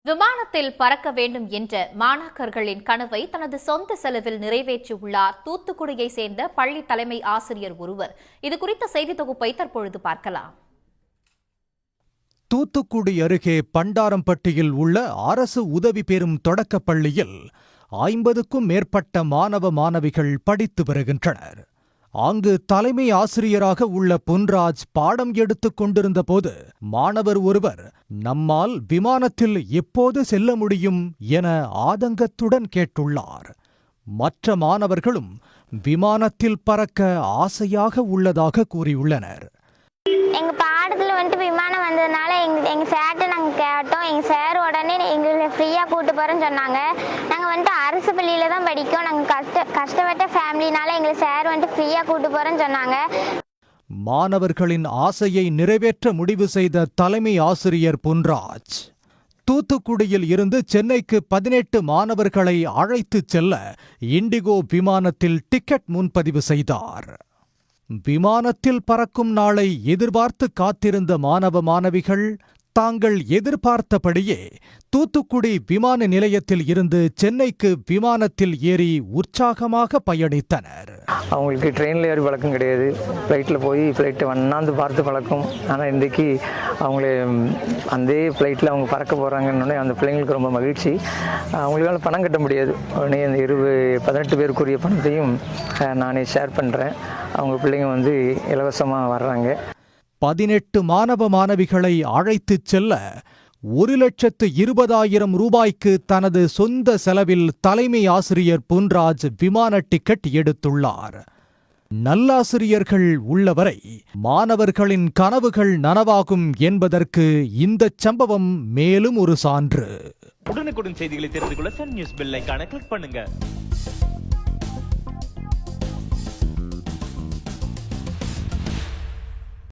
விமானத்தில் பறக்க வேண்டும் என்ற மாணாக்கர்களின் கனவை தனது சொந்த செலவில் நிறைவேற்றியுள்ளார் தூத்துக்குடியை சேர்ந்த பள்ளி தலைமை ஆசிரியர் ஒருவர். இதுகுறித்த செய்தி தொகுப்பை தற்பொழுது பார்க்கலாம். தூத்துக்குடி அருகே பண்டாரம்பட்டியில் உள்ள அரசு உதவி பெறும் தொடக்கப் பள்ளியில் 50க்கும் மேற்பட்ட மாணவ மாணவிகள் படித்து வருகின்றனர். அங்கு தலைமை ஆசிரியராக உள்ள பொன்ராஜ் பாடம் எடுத்துக் கொண்டிருந்த போது மாணவர் ஒருவர், நம்மால் விமானத்தில் எப்போது செல்ல முடியும் என ஆதங்கத்துடன் கேட்டுள்ளார். மற்ற மாணவர்களும் விமானத்தில் பறக்க ஆசையாக உள்ளதாக கூறியுள்ளனர். எங்க பாடத்துல விமானம் வந்ததுனால எங்க சார்ட்ட நாங்க கேட்டோம். எங்க சார் உடனே எங்களை ஃப்ரீயா கூட்டு போறேன்னு சொன்னாங்க. நாங்க அரசு பள்ளியில தான் படிக்கோம். நாங்க கஷ்டப்பட்ட ஃபேமிலினால எங்களை சார் ஃப்ரீயா கூட்டு போறேன்னு சொன்னாங்க. மாணவர்களின் ஆசையை நிறைவேற்ற முடிவு செய்த தலைமை ஆசிரியர் பொன்ராஜ் தூத்துக்குடியில் இருந்து சென்னைக்கு 18 மாணவர்களை அழைத்துச் செல்ல இண்டிகோ விமானத்தில் டிக்கெட் முன்பதிவு செய்தார். விமானத்தில் பறக்கும் நாளை எதிர்பார்த்து காத்திருந்த மாணவ மாணவிகள் தாங்கள் எதிர்பார்த்தபடியே தூத்துக்குடி விமான நிலையத்தில் இருந்து சென்னைக்கு விமானத்தில் ஏறி உற்சாகமாக பயணித்தனர். அவங்களுக்கு ட்ரெயினில் ஏறி பழக்கம் கிடையாது, ஃப்ளைட்டில் போய் ஃப்ளைட்டை வண்ணாந்து பார்த்து பழக்கம். ஆனால் இன்றைக்கி அவங்களே அந்த ஃப்ளைட்டில் அவங்க பறக்க போகிறாங்கன்னு அந்த பிள்ளைங்களுக்கு ரொம்ப மகிழ்ச்சி. அவங்களால பணம் கட்ட முடியாது. உடனே அந்த 18 பேருக்குரிய பணத்தையும் நானே ஷேர் பண்ணுறேன். அவங்க பிள்ளைங்க இலவசமாக வர்றாங்க. 18 மாணவ மாணவிகளை அழைத்துச் செல்ல 1,20,000 ரூபாய்க்கு தனது சொந்த செலவில் தலைமை ஆசிரியர் பொன்ராஜ் விமான டிக்கெட் எடுத்துள்ளார். நல்லாசிரியர்கள் உள்ளவரை மாணவர்களின் கனவுகள் நனவாகும் என்பதற்கு இந்த சம்பவம் மேலும் ஒரு சான்று. உடனுக்குடன் செய்திகளை தெரிந்து கொள்ள சன் நியூஸ் பெல் ஐகானை கிளிக் பண்ணுங்க.